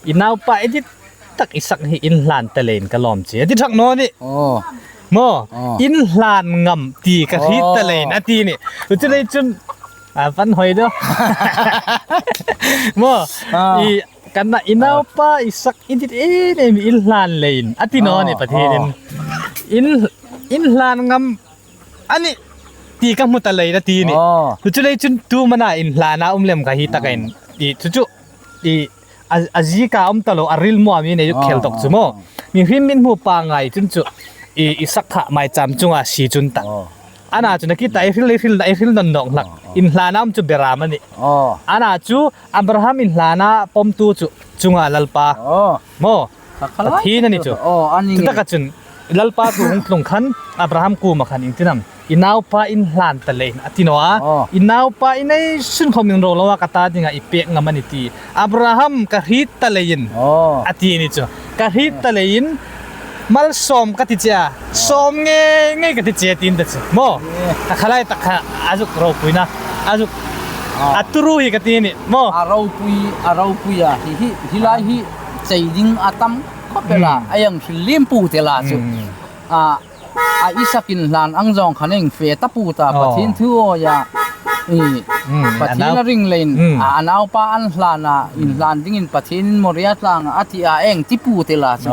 อินเอาไปที่ตักอิสักให้อินหลานตะเลนกะลอมเจียที่ทักโนนี่โมอินหลานงำตีกะทิตะเลนอตีนี่เราจะได้จนฟันหอยเด้อโมกันนะอินเอาไปอิสักอินที่เนี่ยมีอินหลานเลนอตีโนนี่ประเทศนั้นอินหลานงำอันนี้ตีกังมุตะเลยนะตีนี่เราจะได้จนตัวมันอินหลานาเล็มกะฮิตะกันดีจุอาจิกาตะโลอาริลมัวมีเนี่ยยุคเคลตกจุโมมีพิมมินหูปางไงจุนอิสักขะไม่จำจุงสีจุนตัก ana chu na ki tai ril non dong lak in hlanam chu beram ani ana chu Abraham in hlana pom tu chu chunga lalpa mo pathin ani chu ani ta ka chun lalpa tu hung tlong khan Abraham ku ma khan in tinam inaw pa in hlan ta lein atinoa inaw pa inai sun khoming ro lawa kata dinga ipek ngamani ti Abraham ka hit ta lein ati ni chu ka hit ta lein mal som ka ti cha som nge ka ti che tin ta chu mo ta khalai ta kha azuk ro puina azuk aturu hi ka ti ni mo arau pui ya hi lai hi cheiding atam ko pela ayang hilim pu te la chu a isakin hlan angjong khaneng fe tapu ta pathin thu ya pathin ring len anaw pa an hlana in hlan ding in pathin moria tlang ati a eng tipu te la chu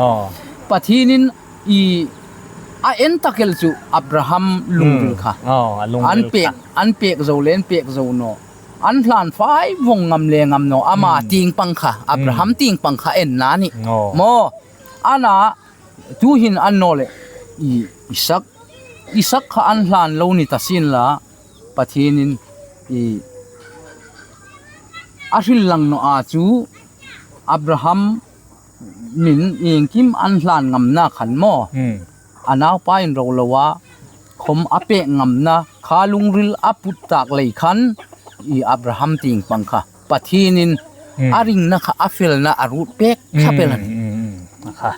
pathinin a en takel chu Abraham lungil kha an pek zo len pek zo no an hlan fai wong ngam le ngam no ama ting pang kha Abraham ting pang kha en na ni mo ana tu hin an no le Isak kha an hlan lo ni tasin la pathinin aril lang no a chu Abraham min ingkim an hlan ngam na khan mo anaw pa in ro lawa khom ape ngam na khalung ril aput tak lei khan Abraham ting pang kha pathinin aring na kha afel na arut pek khapelan kha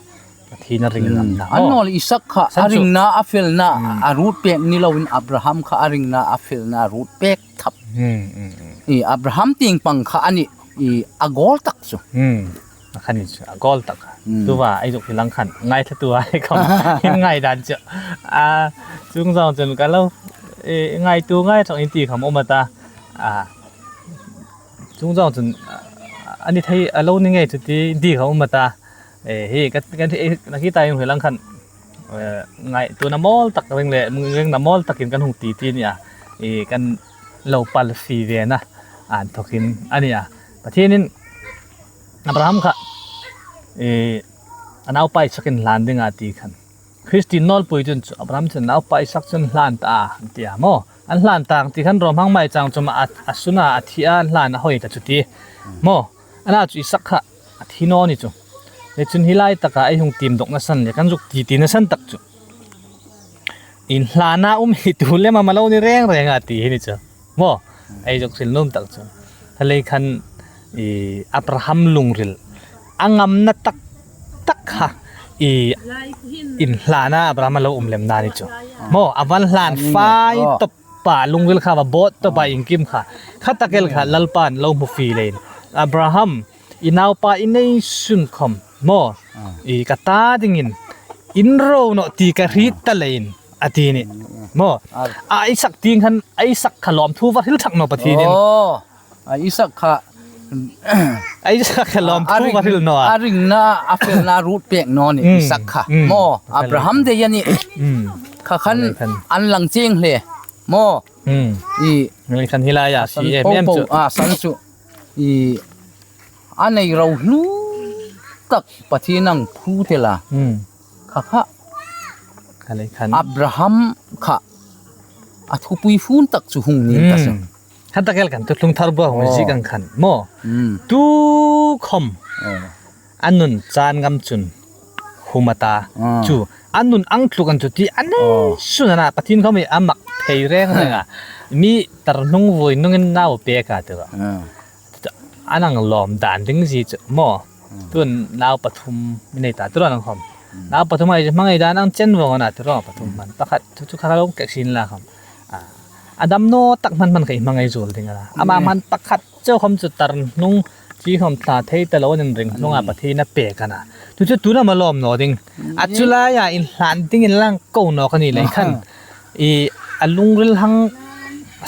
pathina ring ngam na anol Isak kha aring na afel na arut pek ni lawin Abraham kha aring na afel na arut pek thap Abraham ting pang kha ani agol tak chu khani chu agol tak tu wa ai jok hilang khan ngai tha tu ai kham ngai dan chu chung jong chen ka lo ngai tu ngai thong in ti kham omata chung jong chen ani thai alo ni ngai chu ti di kham omata he kan na ki tai hilang khan ngai tu na mol tak ring le ring na mol takin kan hung ti ni kan lo pal fi ve na an thokin ani pathinin Abraham kha anaw pai sakin landing ati khan Christian nol poijun Abraham chen naw pai sak chun hlan ta tia mo an hlan tang ti khan rom hang mai chang chuma asuna athia hlan hoi ta chuti mo ana chu isak kha athino ni chu le chun hilai taka ai hung tim dok na san le kan juk ti na san tak chu in hlana hi tu le ma malo ni reng ati ni chu mo ai jok sil nom tak chu thale khan Abraham lungril angam na tak ha in hlana Abraham lo umlem na ni chu mo awan hlan fai to pa lungril kha ba bot to ba ingkim kha khatakel kha lalpan lo mu fi len Abraham inaw pa inai sun khom mo kata dingin inro no ti ka rit ta len ati ni mo Isaac ting han Isaac khalom thu wa hil thak no pathinin Isaac kha Isaac khalom thu wa hil no aring na afel na root pek no ni Isaac kha mo Abraham de yani kha khan an lang cheng hle mo ngai khan hilaya si em chu san chu anei ro lu tak pathinang thu tela kha khalai khan Abraham kha athu pui fun tak chu hung ni ta sang hatakel kan tu tlung tharbo ho ji kan khan mo tu khom anun chan ngam chun humata chu anun ang tlukan chu ti ane sunana pathin khomi amak thei reng nga mi tarnung voi nungin naw pe ka te anang lom dan ding ji chu mo tun naw pathum minai ta turan khom naw pathum ai mangai dan ang chen wo na tro pathum man pakhat chu kharalong ke sin la khom Adam no tak man kai mangai zol dinga ama man pakhat chau khom chu tar nung chi khom tha thei ta lo nin ring nunga pathi na pe kana tu na malom no ding achula ya in hlan ding in lang ko no kani lai khan alungril hang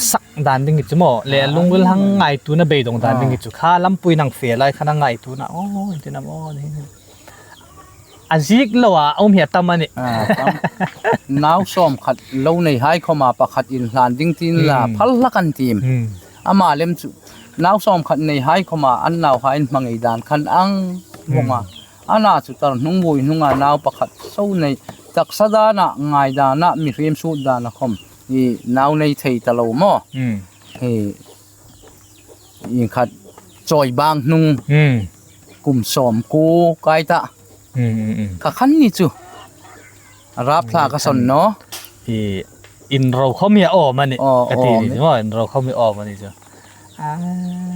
sak dan ding chu mo le alungril hang ngai tu na be dong dan ding chu kha lampui nang fe lai khana ngai tu na intina mo ni azik lawa hia tamani naw som khat lo nei hai khoma pakhat in hlan ding tin la phal lakan tim ama lem chu naw som khat nei hai khoma an naw hain mangai dan khan ang wonga ana chu tar nung bui nunga naw pakhat so nei tak sada na ngai da na mi rem su da na khom นี่นาวในไทยตะโลหม้อยิงขัดจอยบางนุงกลุ่มสอมกูไกตะกะคันนี่จูรับพลากะสนเนาะอินเราเขามีออกมานี่กะตินี่ว่าเราเขามีออกมานี่จ้ะ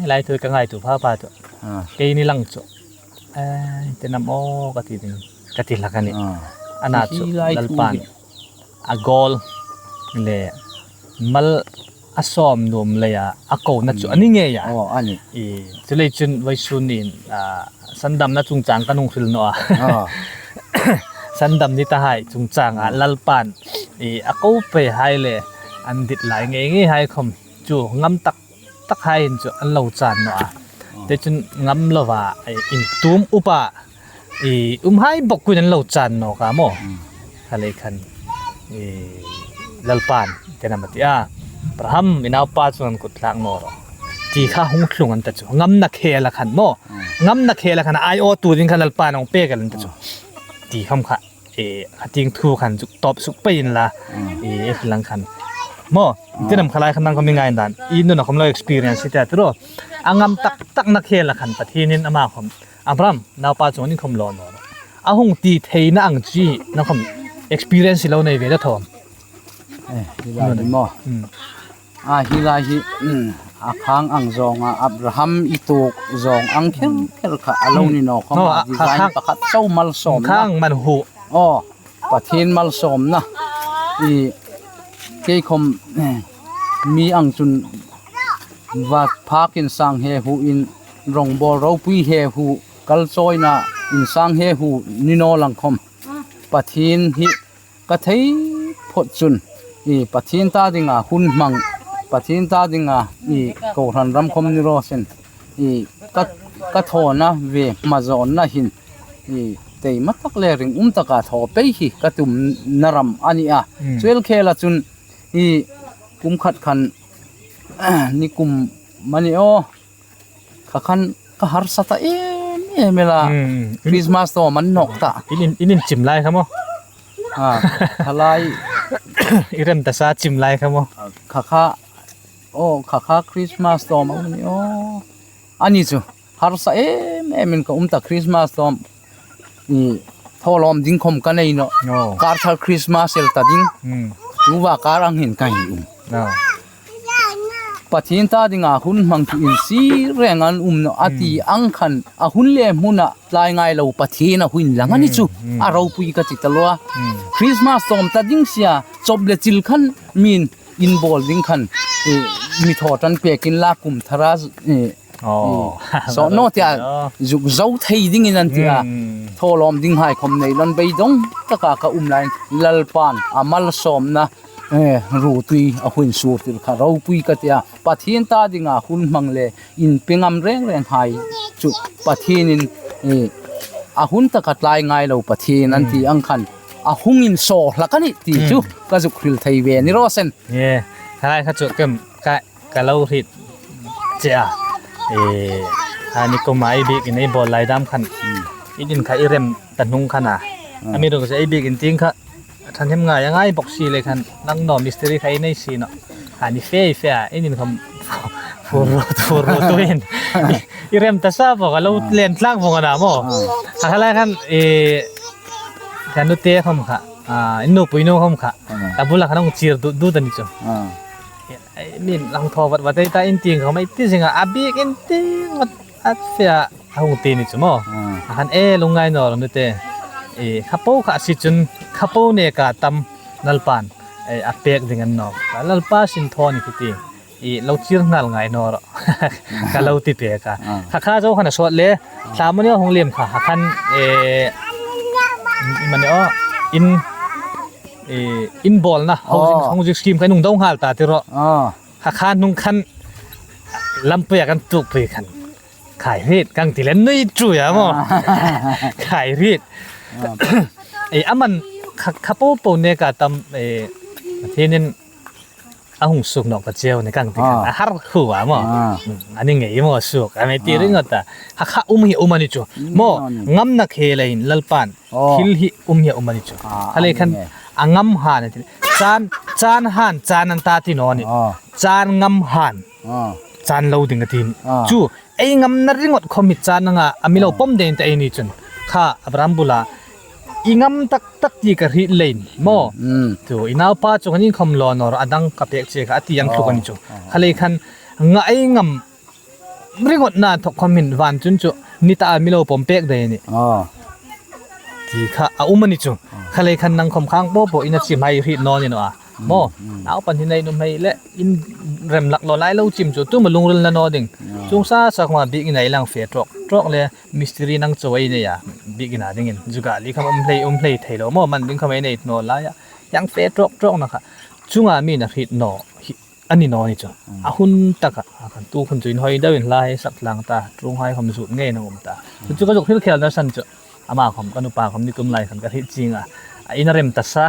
หลายตัวก็ง่ายตัวพาตัวเกนี่ลังจ้ะจะนำโอกะตินี่กะติละกันนี่อนาจ้ะลัลปานกอลเลยมัลassom nom leya ako na chu ani nge ya ani chule chun wai sunin sandam na chungchang kanung khil no sandam ni ta hai chungchang lalpan ako pe hai le an dit lai nge nge hai khom chu ngam tak hai chu an lo chan no te chun ngam lova in tum upa hai bok kun an lo chan no ka mo khale khan lalpan tenamati Praham inaw pa chuan kutlang no ti kha hung thlung an ta chu ngam na khela khan mo ngam na khela khan ai o tu din khan alpa nong pe kan ta chu ti kham kha hating thu khan juk top suk pein la lang khan mo tinam khalai khan nang kami ngai dan inu na khomlo experience ta tro angam tak na khela khan pathinin ama khom abram naw pa chuan in khomlo no ahung ti theina ang chi na khom experience lo nei ve da thom hilai mo hilai hi akhang ang zong Abraham ituk zong ang khel kha alo ni no khom design pakhat chau mal som khang man hu pathin mal som na ke khom mi ang chun wat phakin sang he hu in rong bol ro pui he hu kal choi na in sang he hu ni no lang khom pathin hi ka thei phot chun pathin ta dinga hun mang pathin ta dinga ko ran ram khom ni ro sen ka thona ve ma zon na hin tei matak le ring taka tho pe hi ka tum naram ani chuel khela chun kum khat khan ni kum mani kha khan ka har sata mela Christmas to man nok ta inin chim lai khamo thalai irem ta sa chim lai khamo kha Christmas to ma ni ani chu har sa min ka ta Christmas to ni tholom ding khom ka nei no kar thal Christmas el ta ding tu wa karang hin kai pathin ta dinga hun mang tu in si rengan no ati ang khan a hun le muna lai ngai lo pathina huin langani chu a ro pui ka chitalwa Christmas tom ta ding sia choble chil khan min in bol ding khan mi thotan pekin la kum thara so no tia juk zau thei ding in an tia tholom ding hai khom nei lon bei dong taka ka line lalpan amal som na ru tui a huin sur til kha ro pui ka tia pathin ta dinga hun mangle in pengam reng hai chu pathin in a hun ta ka tlai ngai lo pathin an ti ang khan a hung in so lakani ti chu ka zu khil thei ve ni ro sen hai kha chu kem ka lo hit cha ani ko mai bi ki nei bol lai dam khan in kha irem tanung khana ami ro se ai bi in ting khaท่านเห็นง่ายยังไงบอกสิเลยคันนั่งนอนมิสเตอรี่ใครในซีเนาะหานี่เฟ่ไอ้นี่มันคำฟูโรตัวเองอีเริ่มตัดซาบอกว่าเราเล่นล่างพงกันนะโม่อะไรกันกันดูเตะคำค่ะอินโนปุยโนคำค่ะแต่บุญละคันต้องเชียร์ดูตันนี่จ้ะนี่หลังทอวัดแต่ตาอินติงเขาไม่ติสิงอ่ะอาบีอินติงวัดอัดเฟียเอาหุ่นตีนี่จ้ะโม่คันลงไงเนาะลงดูเตะข้าปูข้าสิจุนข้าปูเนี่ยกาตำนัลปันอาเป็กdenganนอกนัลปาสินทอนี่คือตีเราเชื่อนัลไงนอร์กาเราติเปกาข้าเจ้าขนาดสวดเลยสามวันนี้ห้องเลี้ยงค่ะคันมันเนี่ยอินบอลนะห้องจิกสกีมใครนุ่งดงหาลตาที่รอข้านุ่งคันลำเปียกันตุกไปคันขายรีดกังติเล่นนุ่ยจุ๋ยมั้งขายรีดอามันข้าปูปูเนี่ยก็ตำที่นี่อาหงสุกนอกกระเจียวในกังติกันอาหารขัวมั้งอันนี้ไงมั้งสุกอันนี้ตีเรื่องอะไรข้าหิมันนี่จู่มั้งงำนักเฮลัยลัลปันคิลหิหิมันนี่จู่อะไรกันงำหาเนี่ย จานหันจานนันตาที่นอนนี่จานงำหันจานเราดึงกันทีจูไอ้งำนั่นริงอดคอมิจานนั่งอ่ะมีเราป้อมเดินแต่ไอ้นี่จนข้าอับรามบุลาอีงำตักยี่กะริเลนโมจูอีน่าป้าจงนี่คำลอนอร์อดังกับเด็กเจ้าอติยังทุกันจูขเลยคันงะไอ้งำริงอดน่าทกคอมินวันจุนจูนี่ตามีเราป้อมเป็กเดนี่ที่ข้าอุมันนี่จูขเลยคันนั่งคำค้างโป๊ะอินาจิไม่รินอนนี่เนาะโมเอาปันที่ไหนนุ่มให้เละอินเริ่มหลักเราไล่เราจิมจูตู้มาลงเรื่องละนอดิ่งจงซาสักมาบิ๊กไหนลังเฟียตรอกเลยมิสทรีนั่งโจยเนี่ยบิ๊กไหนดิ่งจุกะลิคำเพลย์ไทยเราโมมันดิ่งคำไอ้เนี่ยนอไล่ยังเฟียตรอกนะคะจุงอามีนะฮิตนออันนี้นอนี่จ้ะอาหุ่นตะกะกันตู้คนจุนหอยได้เป็นไล่สักหลังตาตรงหอยคำสุดเงี้ยนะผมตาจุกะจุกที่เขียนนั่นสันจ้ะอามาคำกันอุปาคำนี่ตุ้มไล่กันก็ฮิตจริงอินเรมตัสซะ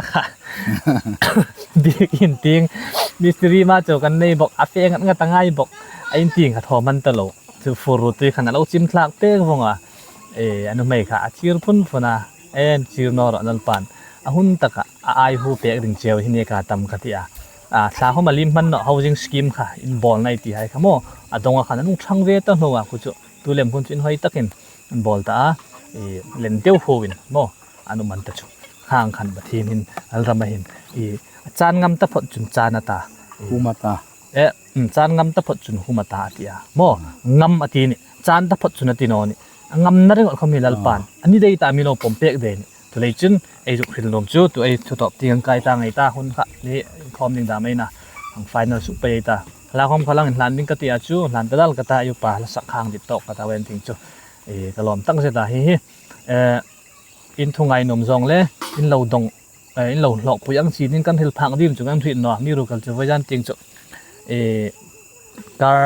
บิ๊กอินติงมิสทรีมาโจกันในบอกอาเฟงงัดตั้งไงบอกอินติงขัดหอมันตลกจะฟูรุตีขนาดเราจิมทลักเป้กฟงอันนู้นไม่ค่ะชีร์พุ่นฟนะชีร์นอร์นัลปันหุ่นตะกะไอฮูเป้กดึงเจียวที่นี่กาตำกติสาเขามาลิมมันเนาะ housing scheme ค่ะอินบอลในตีให้ค่ะโมดงขันนุ่งช่างเวตันหัวกุจุตุเล่มพุ่นจินหอยตักินบอลตาเล่นเตี้ยวโฟวินโมอันนู้นมันตะจุห่างขันบัดทีนินอัลรามาหินจานงำตะพดจุนจานตาหูมาตาจานงำตะพดจุนหูมาตาติยาโมงำอตินี่จานตะพดจุนติโนนี่งำนั่นเองเขามีลัลปานอันนี้ได้ตามีโนปมเปกเดนตัวเลยจุนไอจุกริลลมจูตัวไอทุตบตีกันไกตาไงตาคนค่ะนี่คอมดิงดาไม่นะทางไฟนอลสุไปตาลาคอมพลังลันดิ้งกติอาจูลันตะดัลกตาอยู่ป่าสักข้างดิตกกตาเวนทิงจูกะลอมตั้งเสตาฮิอินทุงไงนมซองเลยอินเหลาดงอินเหลาหลอกปุยังสีนินกันเฮลพังดิมจุกันผิดเนาะมีรู้กันจะว่ายันจริงจุการ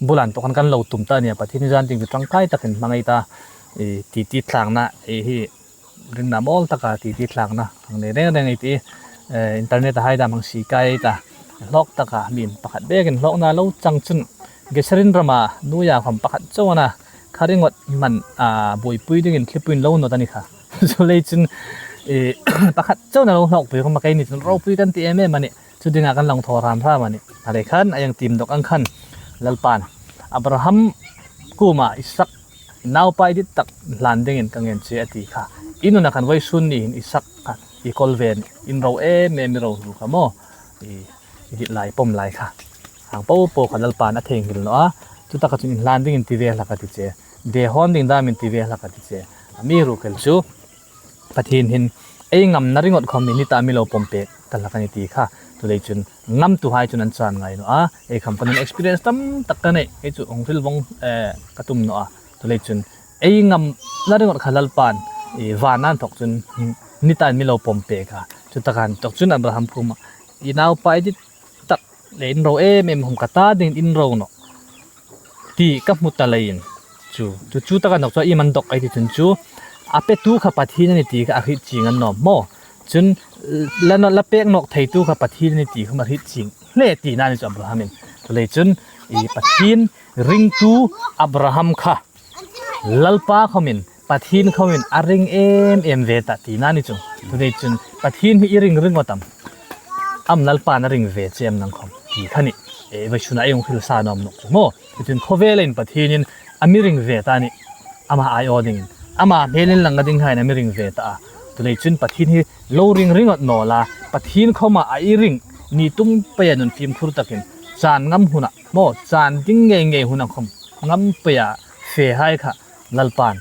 บุลันตกันกันเหลาตุ่มตาเนี่ยปะที่นี่ยันจริงจุจังไกตะกันมังไอตาตีทางนะฮิเรื่องน้ำออลตะกาตีทางนะทางในเรื่องไอตีอินเทอร์เน็ตให้ดามังสีไกตาล็อกตะกามีนประคัดเบกันล็อกน่าเราจังจุนเกษรินรามานูยาความประคัดเจ้านะคาริงวัดมันบวยปุยดึงคลิปปืนเล่าโนตันนี่ค่ะสุเลยจุนประคัดเจ้าน่ะเราหลอกไปเขามาไกลนี่จนเราปุยกันตีเอ็มมันนี่จุดดึงกันลองทอรามพระมันนี่อะไรขันยังทีมดอกอังคันลัลปานอับราฮัมกูมาอิสักนาวไปดิตักลันดิ้งกันเงินเสียตีค่ะอินุนักกันไว้ซุนนี่อิสักค่ะอีคอลเวนอินเราเมมิเราลูกค่ะโมดิไลปมไลค่ะหางปูปูขันลัลปานอัฐเองหิลเนาะจุดตะกัจุนลันดิ้งตีเวลักติเจเดฮอนดิ้งดามินตีเวลักติเจมีรู้กันชูปะทินหินงำนาริงอดคอมมินิตามิโลปมเปกตลักนิตีค่ะตัวเลยจุนงำตัวให้จุนอันจานไงเนาะคำพันธ์ experience ตั้มตักกันเนี่ยจุองฟิลวงกระตุ้มเนาะตัวเลยจุนงำนาริงอดขลัลปานวานันตกจุนนิตามิโลปมเปกค่ะจุดตะกันตกจุนอับราฮัมพูมานาวไปดิตักเลนเราเมมหงกตาดิ้งอินเราเนาะตีกับมุตตะเลยจูตะกันดอกจ้ามันดอกไอที่จุนจูอาเป็ดตู้ขับปัดที่นี่ตีก็อาฮิตจริงอันนอมโมจุนแล้วนอละเป็กนกไทยตู้ขับปัดที่นี่ตีเขามาฮิตจริงเล่ตีนั่นจะอับราฮัมินตัวเลยจุนปัดที่ริงตู้อับราฮัมค่ะลัลปาเขามินปัดที่เขามินอาริงเอ็มเวตตีนั่นจุนตัวเลยจุนปัดที่มีริงวัตมลัลปานาริงเวเจมนังคอมตีขันนี่วิชุนาเองคือสานอมนกโมจุนเขาเวลินปัดที่นี่อามิริงเวตานี่อามาไอออดิงอามาเฮลินหลังกระดิ่งให้อามิริงเวตาตัวเลยจุนปัดที่นี่โลริงริงอดนอลาปัดที่เขามาไอริงนี่ตุ้มเปียนุนฟิล์มคุรตักินจานงำหุนะโมจานดิ้งเงยหุนะคมงำเปียเฟให้ค่ะลัลปาน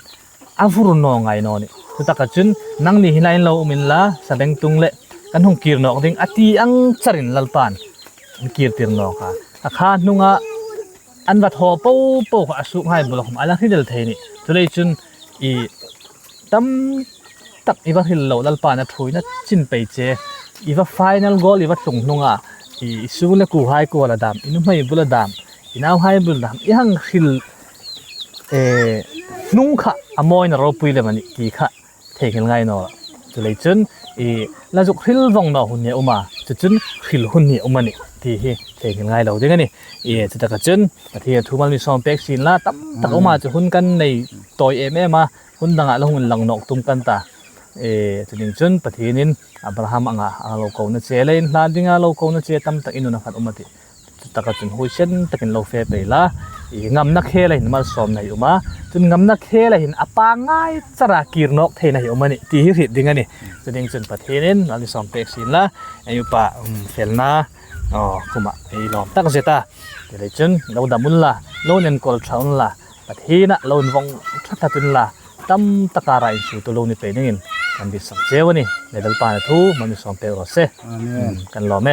อาฟูรุนนองไงนอนี่ตัวตะกัจุนนังนี่หินไลน์เรามินละแสดงตุงเละกันหงกีร์นอกดิ่งอติอังจรินลัลปานกีร์ตีร์นอกค่ะอาคานุงะอันวัดหอปูก็อสุขให้บุรุษอะไรที่เดลเทนี่ตัวเลยจุนตั้มตักอีว่าหิลโลลัลปานะทุยนะจินไปเจอีว่าไฟนอลโกลอีว่าส่งนุงะสูงเลยกูให้กูละดามอินุไม่บุละดามอินเอาให้บุละดามอีหังหิลนุงค่ะอโมยนะเราปุยเลยมันกี่ค่ะเทกันง่ายเนาะตัวเลยจุนลาจุกหิลวงเนาะหุ่นเนี่ยอุมาจุนหิลหุ่นเนี่ยอุมานี่ที่เทกันง่ายเราด้วยกันนี่จุดตะกัจุนที่ทุกมันมีซอมเป็กซินละตั้มตักอุมาจะหุ่นกันในตัวมาหุ่นดังอ่ะแล้วหุ่นหลังนกตุ้มกันตา จุดิงจุนปะทีนินอับราฮัมอ่ะโลกอนเจเลยลาดิงอ่ะโลกอนเจตัมตะอินุนะฟัดอุมติตะกะจุนหุยเช่นตะกินโลเฟไปละงำนักเฮเลยหินมาสอมในอุมาจุนงำนักเฮเลยหินอปาง่ายสระกีรนกเทในอุมานี่ตีหิริดิงอันนี่จุดิงจุนปะทีนินลาลิสอมเปกสินละอายุปะเฟลนาคุมะลอมตักเจตาเดี๋ยวจุนเราดามุนละโลเนนกอลชาวน์ละปะทีนะโลนวงทัตตุนละตั้มตะการายสุตุโลนี่เป็นยังกันดิสังเจวนี่ในดัลปานทูมันมีสองเปลโรเซ อาเมน กันรอไหม